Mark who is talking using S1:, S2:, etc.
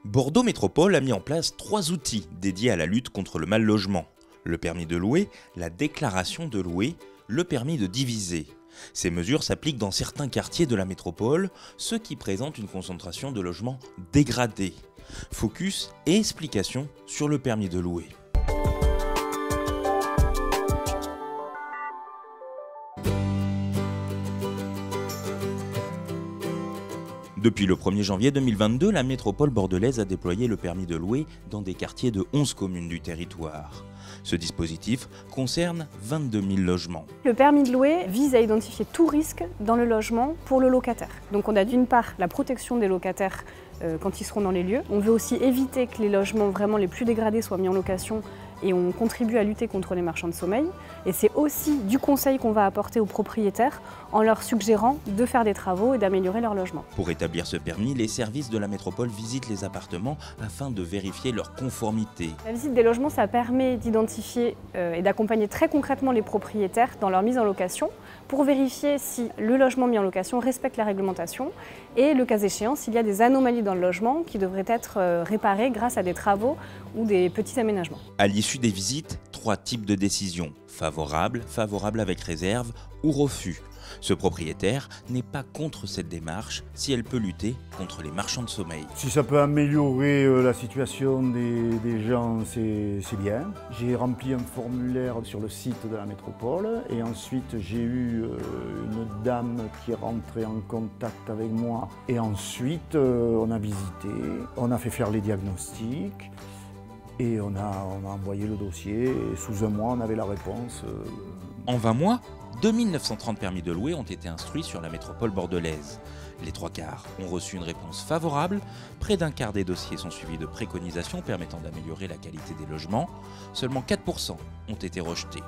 S1: Bordeaux Métropole a mis en place 3 outils dédiés à la lutte contre le mal logement. Le permis de louer, la déclaration de louer, le permis de diviser. Ces mesures s'appliquent dans certains quartiers de la métropole, ceux qui présentent une concentration de logements dégradés. Focus et explications sur le permis de louer. Depuis le 1er janvier 2022, la métropole bordelaise a déployé le permis de louer dans des quartiers de 11 communes du territoire. Ce dispositif concerne 22 000 logements.
S2: Le permis de louer vise à identifier tout risque dans le logement pour le locataire. Donc on a d'une part la protection des locataires quand ils seront dans les lieux. On veut aussi éviter que les logements vraiment les plus dégradés soient mis en location et on contribue à lutter contre les marchands de sommeil. Et c'est aussi du conseil qu'on va apporter aux propriétaires en leur suggérant de faire des travaux et d'améliorer leur logement.
S1: Pour établir ce permis, les services de la métropole visitent les appartements afin de vérifier leur conformité.
S2: La visite des logements, ça permet d'identifier et d'accompagner très concrètement les propriétaires dans leur mise en location pour vérifier si le logement mis en location respecte la réglementation et, le cas échéant, s'il y a des anomalies dans le logement qui devraient être réparées grâce à des travaux ou des petits aménagements.
S1: À l'issue des visites, 3 types de décisions: favorable, favorable avec réserve ou refus. Ce propriétaire n'est pas contre cette démarche si elle peut lutter contre les marchands de sommeil.
S3: Si ça peut améliorer la situation des gens, c'est bien. J'ai rempli un formulaire sur le site de la métropole et ensuite j'ai eu une dame qui est rentrée en contact avec moi. Et ensuite on a visité, on a fait faire les diagnostics. Et on a envoyé le dossier et sous un mois, on avait la réponse.
S1: En 20 mois, 2930 permis de louer ont été instruits sur la métropole bordelaise. Les 3/4 ont reçu une réponse favorable, près d'un quart des dossiers sont suivis de préconisations permettant d'améliorer la qualité des logements, seulement 4% ont été rejetés.